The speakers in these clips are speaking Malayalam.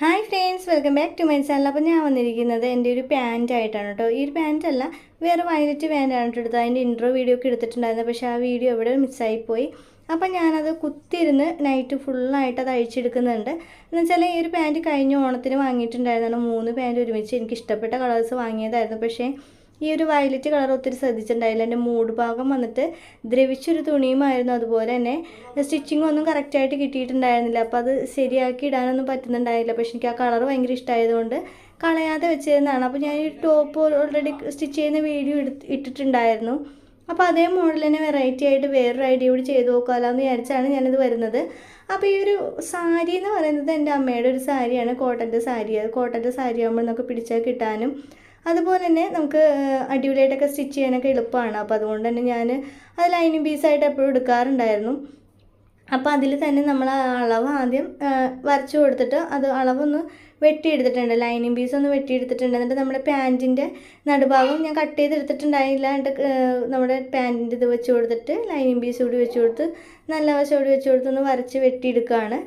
Hi friends, welcome back to my channel. അപ്പോൾ ഞാൻ വന്നിരിക്കുന്നത് എൻ്റെ ഒരു പാൻറ്റ് ആയിട്ടാണ് കേട്ടോ. ഈ ഒരു പാൻറ്റ് അല്ല, വേറെ വയലറ്റ് പാൻറ്റാണ് കേട്ടോ എടുത്തത്. അതിൻ്റെ ഇൻട്രോ വീഡിയോ ഒക്കെ എടുത്തിട്ടുണ്ടായിരുന്നു, പക്ഷേ ആ വീഡിയോ എവിടെ മിസ്സായിപ്പോയി. അപ്പം ഞാനത് കുത്തിയിരുന്ന് നൈറ്റ് ഫുള്ളായിട്ട് അത് അഴിച്ചെടുക്കുന്നുണ്ട്. എന്ന് വെച്ചാൽ ഈ ഒരു പാൻറ്റ് കഴിഞ്ഞ ഓണത്തിന് വാങ്ങിയിട്ടുണ്ടായിരുന്നു. 3 പാൻറ്റ് ഒരുമിച്ച് എനിക്ക് ഇഷ്ടപ്പെട്ട കളേഴ്സ് വാങ്ങിയതായിരുന്നു. പക്ഷേ ഈ ഒരു വയലറ്റ് കളർ ഒത്തിരി ശ്രദ്ധിച്ചിട്ടുണ്ടായില്ല. എൻ്റെ മൂഡ് ഭാഗം വന്നിട്ട് ദ്രവിച്ചൊരു തുണിയുമായിരുന്നു. അതുപോലെ തന്നെ സ്റ്റിച്ചിങ് ഒന്നും കറക്റ്റായിട്ട് കിട്ടിയിട്ടുണ്ടായിരുന്നില്ല. അപ്പോൾ അത് ശരിയാക്കി ഇടാനൊന്നും പറ്റുന്നുണ്ടായില്ല. പക്ഷേ എനിക്ക് ആ കളർ ഭയങ്കര ഇഷ്ടമായതുകൊണ്ട് കളയാതെ വെച്ചിരുന്നതാണ്. അപ്പോൾ ഞാൻ ഈ ടോപ്പ് ഓൾറെഡി സ്റ്റിച്ച് ചെയ്യുന്ന വീഡിയോ ഇട്ടിട്ടുണ്ടായിരുന്നു. അപ്പോൾ അതേ മോഡൽ തന്നെ വെറൈറ്റി ആയിട്ട് വേറൊരു ഐഡിയ കൂടി ചെയ്ത് നോക്കാമല്ലോ എന്ന് വിചാരിച്ചാണ് ഞാനിത് വരുന്നത്. അപ്പോൾ ഈ ഒരു സാരി എന്ന് പറയുന്നത് എൻ്റെ അമ്മയുടെ ഒരു സാരിയാണ്, കോട്ടൻ്റെ സാരി. അത് കോട്ടൻ്റെ സാരി ആകുമ്പോൾ നമുക്ക് പിടിച്ചാൽ കിട്ടാനും അതുപോലെ തന്നെ നമുക്ക് അടിപൊളിയായിട്ടൊക്കെ സ്റ്റിച്ച് ചെയ്യാനൊക്കെ എളുപ്പമാണ്. അപ്പോൾ അതുകൊണ്ട് തന്നെ ഞാൻ അത് ലൈനിങ് പീസായിട്ട് എപ്പോഴും എടുക്കാറുണ്ടായിരുന്നു. അപ്പോൾ അതിൽ തന്നെ നമ്മൾ ആ അളവ് ആദ്യം വരച്ചു കൊടുത്തിട്ട് അത് അളവൊന്ന് വെട്ടിയെടുത്തിട്ടുണ്ട്, ലൈനിങ് പീസ് ഒന്ന് വെട്ടിയെടുത്തിട്ടുണ്ട്. എന്നിട്ട് നമ്മുടെ പാൻറ്റിൻ്റെ നടുഭാഗം ഞാൻ കട്ട് ചെയ്തെടുത്തിട്ടുണ്ടായില്ല. എന്നിട്ട് നമ്മുടെ പാൻറ്റിൻ്റെ ഇത് വെച്ച് കൊടുത്തിട്ട് ലൈനിങ് പീസ് കൂടി വെച്ച് കൊടുത്ത് നല്ല വശോടി വെച്ച് കൊടുത്തൊന്ന് വരച്ച് വെട്ടിയെടുക്കുകയാണ്.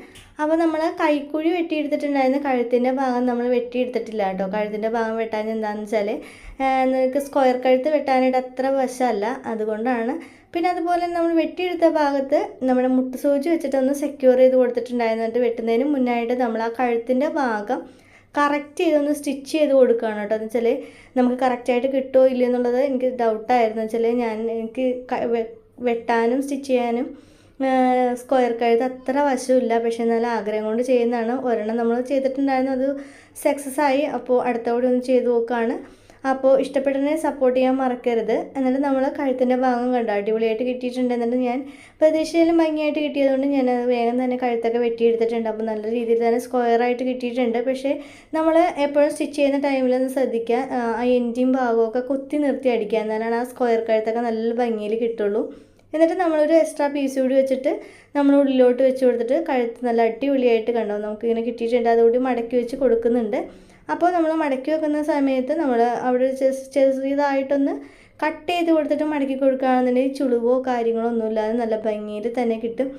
അപ്പോൾ നമ്മൾ കൈക്കുഴി വെട്ടിയെടുത്തിട്ടുണ്ടായിരുന്നു, കഴുത്തിൻ്റെ ഭാഗം നമ്മൾ വെട്ടിയെടുത്തിട്ടില്ല കേട്ടോ. കഴുത്തിൻ്റെ ഭാഗം വെട്ടാൻ എന്താണെന്ന് വെച്ചാൽ നിങ്ങൾക്ക് സ്ക്വയർ കഴുത്ത് വെട്ടാനായിട്ട് അത്ര വശമല്ല, അതുകൊണ്ടാണ്. പിന്നെ അതുപോലെ നമ്മൾ വെട്ടിയെടുത്ത ഭാഗത്ത് നമ്മുടെ മുട്ട് സൂചി വെച്ചിട്ടൊന്ന് സെക്യൂർ ചെയ്ത് കൊടുത്തിട്ടുണ്ടായിരുന്നു. എന്നിട്ട് വെട്ടുന്നതിന് മുന്നായിട്ട് നമ്മൾ ആ കഴുത്തിൻ്റെ ഭാഗം കറക്റ്റ് ചെയ്തൊന്ന് സ്റ്റിച്ച് ചെയ്ത് കൊടുക്കുകയാണ് കേട്ടോ. എന്ന് വെച്ചാൽ നമുക്ക് കറക്റ്റായിട്ട് കിട്ടുമോ ഇല്ലയോ എന്നുള്ളത് എനിക്ക് ഡൗട്ടായിരുന്നു. വെച്ചാൽ എനിക്ക് വെട്ടാനും സ്റ്റിച്ച് ചെയ്യാനും സ്ക്വയർ കഴുത്ത് അത്ര വശമില്ല. പക്ഷേ നല്ല ആഗ്രഹം കൊണ്ട് ചെയ്യുന്നതാണ്. ഒരെണ്ണം നമ്മൾ ചെയ്തിട്ടുണ്ടായിരുന്നു, അത് സക്സസ് ആയി. അപ്പോൾ അടുത്ത കൂടി ഒന്ന് ചെയ്ത് നോക്കുകയാണ്. അപ്പോൾ ഇഷ്ടപ്പെട്ടതിനെ സപ്പോർട്ട് ചെയ്യാൻ മറക്കരുത്. എന്നിട്ട് നമ്മൾ കഴുത്തിൻ്റെ ഭാഗം കണ്ടോ അടിപൊളിയായിട്ട് കിട്ടിയിട്ടുണ്ട്. എന്നിട്ട് ഞാൻ പ്രതീക്ഷയിലും ഭംഗിയായിട്ട് കിട്ടിയതുകൊണ്ട് ഞാൻ വേഗം തന്നെ കഴുത്തൊക്കെ വെട്ടിയെടുത്തിട്ടുണ്ട്. അപ്പോൾ നല്ല രീതിയിൽ തന്നെ സ്ക്വയറായിട്ട് കിട്ടിയിട്ടുണ്ട്. പക്ഷേ നമ്മൾ എപ്പോഴും സ്റ്റിച്ച് ചെയ്യുന്ന ടൈമിലൊന്ന് ശ്രദ്ധിക്കുക, ആ എൻഡിങ് ഭാഗമൊക്കെ കുത്തി നിർത്തി അടിക്കുക, എന്നാലാണ് ആ സ്ക്വയർ കഴുത്തൊക്കെ നല്ല ഭംഗിയിൽ കിട്ടുള്ളൂ. എന്നിട്ട് നമ്മളൊരു എക്സ്ട്രാ പീസ് കൂടി വെച്ചിട്ട് നമ്മൾ ഉള്ളിലോട്ട് വെച്ച് കൊടുത്തിട്ട് കഴുത്ത് നല്ല അടിപൊളിയായിട്ട് കണ്ടോ നമുക്കിങ്ങനെ കിട്ടിയിട്ടുണ്ട്. അതുകൂടി മടക്കി വെച്ച് കൊടുക്കുന്നുണ്ട്. അപ്പോൾ നമ്മൾ മടക്കി വെക്കുന്ന സമയത്ത് നമ്മൾ അവിടെ ചെറിയതായിട്ടൊന്ന് കട്ട് ചെയ്ത് കൊടുത്തിട്ട് മടക്കി കൊടുക്കുകയാണെന്നുണ്ടെങ്കിൽ ചുളിവോ കാര്യങ്ങളോ ഒന്നുമില്ലാതെ നല്ല ഭംഗിയിൽ തന്നെ കിട്ടും.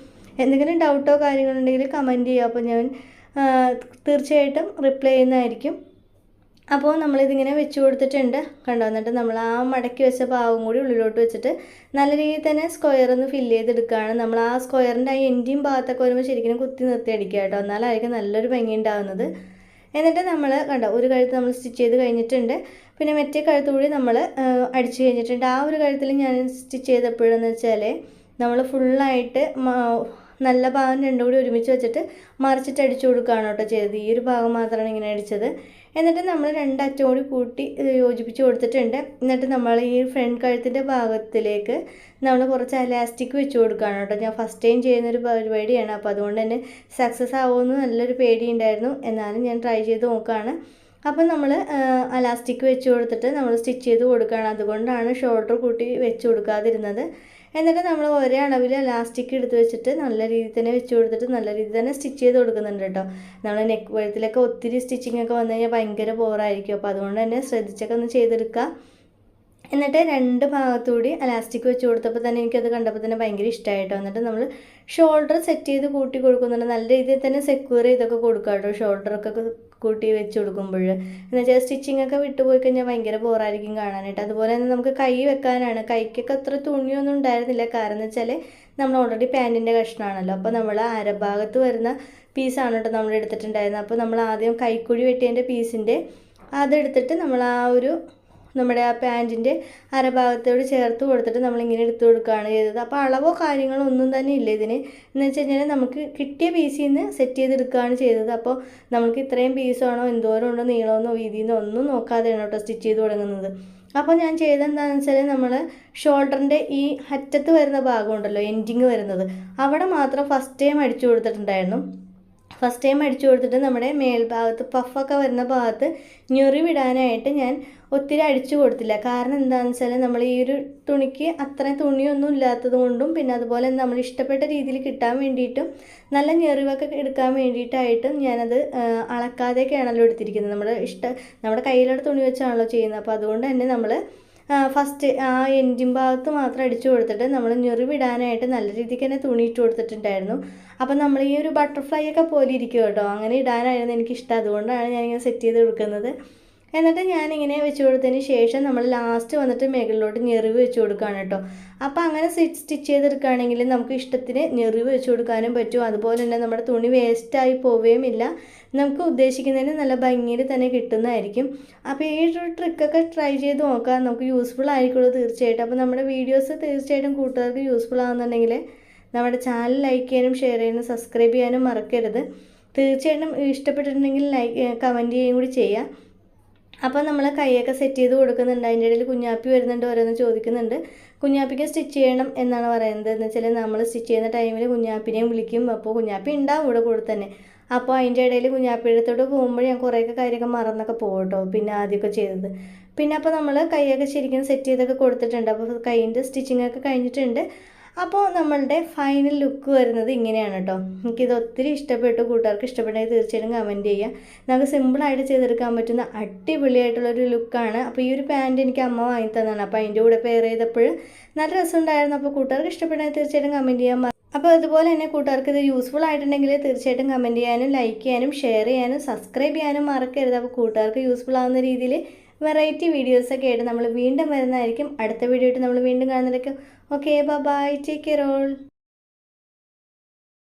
എന്തെങ്കിലും ഡൗട്ടോ കാര്യങ്ങളോ ഉണ്ടെങ്കിൽ കമൻറ്റ് ചെയ്യുക. അപ്പോൾ ഞാൻ തീർച്ചയായിട്ടും റിപ്ലൈ ചെയ്യുന്നതായിരിക്കും. അപ്പോൾ നമ്മളിതിങ്ങനെ വെച്ച് കൊടുത്തിട്ടുണ്ട് കണ്ടോ. എന്നിട്ട് നമ്മൾ ആ മടക്കി വെച്ച ഭാഗം കൂടി ഉള്ളിലോട്ട് വെച്ചിട്ട് നല്ല രീതിയിൽ തന്നെ സ്ക്വയർ ഒന്ന് ഫില്ല് ചെയ്തെടുക്കുകയാണ്. നമ്മൾ ആ സ്ക്വയറിൻ്റെ ആ എൻഡിങ് ഭാഗത്തൊക്കെ വരുമ്പോൾ ശരിക്കും കുത്തി നിർത്തി അടിക്കുക കേട്ടോ, എന്നാലായിരിക്കും നല്ലൊരു ഭംഗി ഉണ്ടാകുന്നത്. എന്നിട്ട് നമ്മൾ കണ്ടോ ഒരു കഴുത്ത് നമ്മൾ സ്റ്റിച്ച് ചെയ്ത് കഴിഞ്ഞിട്ടുണ്ട്. പിന്നെ മറ്റേ കഴുത്ത് കൂടി നമ്മൾ അടിച്ച് കഴിഞ്ഞിട്ടുണ്ട്. ആ ഒരു കഴുത്തിൽ ഞാൻ സ്റ്റിച്ച് ചെയ്തപ്പോഴെന്ന് വെച്ചാൽ നമ്മൾ ഫുള്ളായിട്ട് നല്ല ഭാഗം രണ്ടും കൂടി ഒരുമിച്ച് വെച്ചിട്ട് മറിച്ചിട്ട് അടിച്ചു കൊടുക്കുകയാണ് കേട്ടോ ചെയ്തത്. ഈ ഒരു ഭാഗം മാത്രമാണ് ഇങ്ങനെ അടിച്ചത്. എന്നിട്ട് നമ്മൾ രണ്ടറ്റം കൂടി കൂട്ടി യോജിപ്പിച്ച് കൊടുത്തിട്ടുണ്ട്. എന്നിട്ട് നമ്മൾ ഈ ഫ്രണ്ട് കഴുത്തിൻ്റെ ഭാഗത്തിലേക്ക് നമ്മൾ കുറച്ച് അലാസ്റ്റിക് വെച്ച് കൊടുക്കുകയാണ് കേട്ടോ. ഞാൻ ഫസ്റ്റ് ടൈം ചെയ്യുന്നൊരു പരിപാടിയാണ്, അപ്പോൾ അതുകൊണ്ട് തന്നെ സക്സസ് ആവുമെന്ന് നല്ലൊരു പേടിയുണ്ടായിരുന്നു. എന്നാലും ഞാൻ ട്രൈ ചെയ്ത് നോക്കുകയാണ്. അപ്പം നമ്മൾ അലാസ്റ്റിക് വെച്ച് കൊടുത്തിട്ട് നമ്മൾ സ്റ്റിച്ച് ചെയ്ത് കൊടുക്കുകയാണ്. അതുകൊണ്ടാണ് ഷോൾഡർ കൂട്ടി വെച്ച് കൊടുക്കാതിരുന്നത്. എന്നിട്ട് നമ്മൾ ഒരേ അളവിൽ ഇലാസ്റ്റിക് എടുത്ത് വെച്ചിട്ട് നല്ല രീതിയിൽ തന്നെ വെച്ച് കൊടുത്തിട്ട് നല്ല രീതിയിൽ തന്നെ സ്റ്റിച്ച് ചെയ്ത് കൊടുക്കുന്നുണ്ട് കേട്ടോ. നമ്മൾ നെക്ക് വഴുത്തിലൊക്കെ ഒത്തിരി സ്റ്റിച്ചിങ് ഒക്കെ വന്നു കഴിഞ്ഞാൽ ഭയങ്കര ബോറായിരിക്കും. അപ്പോൾ അതുകൊണ്ട് തന്നെ ശ്രദ്ധിച്ചൊക്കെ ഒന്ന് ചെയ്തെടുക്കുക. എന്നിട്ട് രണ്ട് ഭാഗത്തുകൂടി അലാസ്റ്റിക് വെച്ച് കൊടുത്തപ്പോൾ തന്നെ എനിക്കത് കണ്ടപ്പോൾ തന്നെ ഭയങ്കര ഇഷ്ടമായിട്ടോ. എന്നിട്ട് നമ്മൾ ഷോൾഡർ സെറ്റ് ചെയ്ത് കൂട്ടി കൊടുക്കുന്നുണ്ട്. നല്ല രീതിയിൽ തന്നെ സെക്യൂർ ചെയ്തൊക്കെ കൊടുക്കുക കേട്ടോ, ഷോൾഡറൊക്കെ കൂട്ടി വെച്ച് കൊടുക്കുമ്പോൾ. എന്ന് വെച്ചാൽ സ്റ്റിച്ചിങ് ഒക്കെ വിട്ടുപോയി കഴിഞ്ഞാൽ ഭയങ്കര ബോറായിരിക്കും കാണാനായിട്ട്. അതുപോലെ തന്നെ നമുക്ക് കൈ വെക്കാനാണ്. കൈക്കൊക്കെ അത്ര തുണിയൊന്നും ഉണ്ടായിരുന്നില്ല, കാരണം എന്ന് വെച്ചാൽ നമ്മൾ ഓൾറെഡി പാൻറ്റിൻ്റെ കഷ്ണമാണല്ലോ. അപ്പോൾ നമ്മൾ അരഭാഗത്ത് വരുന്ന പീസാണ് കേട്ടോ നമ്മൾ എടുത്തിട്ടുണ്ടായിരുന്നത്. അപ്പോൾ നമ്മൾ ആദ്യം കൈക്കുഴി വെട്ടിയതിൻ്റെ പീസിൻ്റെ അതെടുത്തിട്ട് നമ്മൾ ആ ഒരു നമ്മുടെ ആ പാൻറ്റിൻ്റെ അരഭാഗത്തോട് ചേർത്ത് കൊടുത്തിട്ട് നമ്മളിങ്ങനെ എടുത്ത് കൊടുക്കുകയാണ് ചെയ്തത്. അപ്പോൾ അളവോ കാര്യങ്ങളോ ഒന്നും തന്നെ ഇല്ല ഇതിന്. എന്ന് വെച്ച് കഴിഞ്ഞാൽ നമുക്ക് കിട്ടിയ പീസിൽ നിന്ന് സെറ്റ് ചെയ്തെടുക്കുകയാണ് ചെയ്തത്. അപ്പോൾ നമുക്ക് ഇത്രയും പീസാണോ എന്തോരം ഉണ്ടോ നീളമെന്നോ വീതിയെന്നോ ഒന്നും നോക്കാതെയാണ് കേട്ടോ സ്റ്റിച്ച് ചെയ്ത് തുടങ്ങുന്നത്. അപ്പോൾ ഞാൻ ചെയ്തെന്താണെന്ന് വെച്ചാൽ നമ്മൾ ഷോൾഡറിൻ്റെ ഈ അറ്റത്ത് വരുന്ന ഭാഗം ഉണ്ടല്ലോ, എൻഡിങ് വരുന്നത്, അവിടെ മാത്രം ഫസ്റ്റ് ടൈം അടിച്ചു കൊടുത്തിട്ടുണ്ടായിരുന്നു. ഫസ്റ്റ് ടൈം അടിച്ചു കൊടുത്തിട്ട് നമ്മുടെ മേൽഭാഗത്ത് പഫൊക്കെ വരുന്ന ഭാഗത്ത് ഞൊറി വിടാനായിട്ട് ഞാൻ ഒത്തിരി അടിച്ചു കൊടുത്തില്ല. കാരണം എന്താണെന്ന് വെച്ചാൽ നമ്മൾ ഈ ഒരു തുണിക്ക് അത്ര തുണിയൊന്നും ഇല്ലാത്തത് കൊണ്ടും പിന്നെ അതുപോലെ നമ്മൾ ഇഷ്ടപ്പെട്ട രീതിയിൽ കിട്ടാൻ വേണ്ടിയിട്ടും നല്ല ഞെറിവൊക്കെ എടുക്കാൻ വേണ്ടിയിട്ടായിട്ടും ഞാനത് അളക്കാതെയൊക്കെയാണല്ലോ എടുത്തിരിക്കുന്നത്. നമ്മുടെ കയ്യിലുള്ള തുണി വെച്ചാണല്ലോ ചെയ്യുന്നത്. അപ്പോൾ അതുകൊണ്ട് തന്നെ നമ്മൾ ഫസ്റ്റ് ആ എൻജിൻ ഭാഗത്ത് മാത്രം അടിച്ചു കൊടുത്തിട്ട് നമ്മൾ ഞെറിവിടാനായിട്ട് നല്ല രീതിക്ക് തന്നെ തുണി ഇട്ട് കൊടുത്തിട്ടുണ്ടായിരുന്നു. അപ്പം നമ്മൾ ഈ ഒരു ബട്ടർഫ്ലൈ ഒക്കെ പോലെ ഇരിക്കും കേട്ടോ, അങ്ങനെ ഇടാനായിരുന്നു എനിക്കിഷ്ടം. അതുകൊണ്ടാണ് ഞാനിങ്ങനെ സെറ്റ് ചെയ്ത് കൊടുക്കുന്നത്. എന്നിട്ട് ഞാനിങ്ങനെ വെച്ച് കൊടുത്തതിന് ശേഷം നമ്മൾ ലാസ്റ്റ് വന്നിട്ട് മുകളിലോട്ട് ഞെറിവ് വെച്ച് കൊടുക്കുകയാണ് കേട്ടോ. അപ്പോൾ അങ്ങനെ സ്റ്റിച്ച് ചെയ്തെടുക്കുകയാണെങ്കിൽ നമുക്ക് ഇഷ്ടത്തിന് ഞെറിവ് വെച്ച് കൊടുക്കാനും പറ്റും. അതുപോലെ തന്നെ നമ്മുടെ തുണി വേസ്റ്റായി പോവുകയുമില്ല, നമുക്ക് ഉദ്ദേശിക്കുന്നതിന് നല്ല ഭംഗിയിൽ തന്നെ കിട്ടുന്നതായിരിക്കും. അപ്പോൾ ഈ ഒരു ട്രിക്കൊക്കെ ട്രൈ ചെയ്ത് നോക്കാം, നമുക്ക് യൂസ്ഫുൾ ആയിരിക്കുള്ളൂ തീർച്ചയായിട്ടും. അപ്പോൾ നമ്മുടെ വീഡിയോസ് തീർച്ചയായിട്ടും കൂട്ടുകാർക്ക് യൂസ്ഫുൾ ആകുന്നുണ്ടെങ്കിൽ നമ്മുടെ ചാനൽ ലൈക്ക് ചെയ്യാനും ഷെയർ ചെയ്യാനും സബ്സ്ക്രൈബ് ചെയ്യാനും മറക്കരുത്. തീർച്ചയായിട്ടും ഇഷ്ടപ്പെട്ടിട്ടുണ്ടെങ്കിൽ കമൻറ്റ് ചെയ്യുകയും കൂടി ചെയ്യാം. അപ്പോൾ നമ്മൾ കൈയൊക്കെ സെറ്റ് ചെയ്ത് കൊടുക്കുന്നുണ്ട്. അതിൻ്റെ ഇടയിൽ കുഞ്ഞാപ്പി വരുന്നുണ്ട്, ഓരോന്ന് ചോദിക്കുന്നുണ്ട്. കുഞ്ഞാപ്പിക്ക് സ്റ്റിച്ച് ചെയ്യണം എന്നാണ് പറയുന്നത്. എന്ന് വെച്ചാൽ നമ്മൾ സ്റ്റിച്ച് ചെയ്യുന്ന ടൈമിൽ കുഞ്ഞാപ്പിനെയും വിളിക്കും. അപ്പോൾ കുഞ്ഞാപ്പി ഉണ്ടാവും ഇവിടെ കൂടെ തന്നെ. അപ്പോൾ അതിൻ്റെ ഇടയിൽ കുഞ്ഞാപ്പിയുടെ അടുത്തോട്ട് പോകുമ്പോൾ ഞാൻ കുറേയൊക്കെ കാര്യമൊക്കെ മറന്നൊക്കെ പോകും കേട്ടോ, പിന്നെ ആദ്യമൊക്കെ ചെയ്തത്. പിന്നെ അപ്പോൾ നമ്മൾ കൈയൊക്കെ ശരിക്കും സെറ്റ് ചെയ്തൊക്കെ കൊടുത്തിട്ടുണ്ട്. അപ്പോൾ കൈയിൻ്റെ സ്റ്റിച്ചിങ് ഒക്കെ കഴിഞ്ഞിട്ടുണ്ട്. അപ്പോൾ നമ്മളുടെ ഫൈനൽ ലുക്ക് വരുന്നത് ഇങ്ങനെയാണ് കേട്ടോ. എനിക്കിത് ഒത്തിരി ഇഷ്ടപ്പെട്ടു. കൂട്ടുകാർക്ക് ഇഷ്ടപ്പെട്ടെങ്കിൽ തീർച്ചയായിട്ടും കമൻറ്റ് ചെയ്യുക. നമുക്ക് സിമ്പിളായിട്ട് ചെയ്തെടുക്കാൻ പറ്റുന്ന അടിപൊളിയായിട്ടുള്ളൊരു ലുക്കാണ്. അപ്പോൾ ഈ ഒരു പാൻറ്റ് എനിക്ക് അമ്മ വാങ്ങി തന്നതാണ്. അപ്പോൾ അതിൻ്റെ കൂടെ പെയർ ചെയ്തപ്പോൾ നല്ല രസമുണ്ടായിരുന്നു. അപ്പോൾ കൂട്ടുകാർക്ക് ഇഷ്ടപ്പെട്ടെങ്കിൽ തീർച്ചയായിട്ടും കമൻറ്റ് ചെയ്യാൻ. അപ്പോൾ അതുപോലെ തന്നെ കൂട്ടുകാർക്ക് ഇത് യൂസ്ഫുൾ ആയിട്ടുണ്ടെങ്കിൽ തീർച്ചയായിട്ടും കമൻറ്റ് ചെയ്യാനും ലൈക്ക് ചെയ്യാനും ഷെയർ ചെയ്യാനും സബ്സ്ക്രൈബ് ചെയ്യാനും മറക്കരുത്. അപ്പോൾ കൂട്ടുകാർക്ക് യൂസ്ഫുൾ ആവുന്ന രീതിയിൽ വെറൈറ്റി വീഡിയോസൊക്കെ ആയിട്ട് നമ്മൾ വീണ്ടും വരുന്നതായിരിക്കും. അടുത്ത വീഡിയോ ആയിട്ട് നമ്മൾ വീണ്ടും കാണുന്നതായിരിക്കും. Okay, bye, take care all.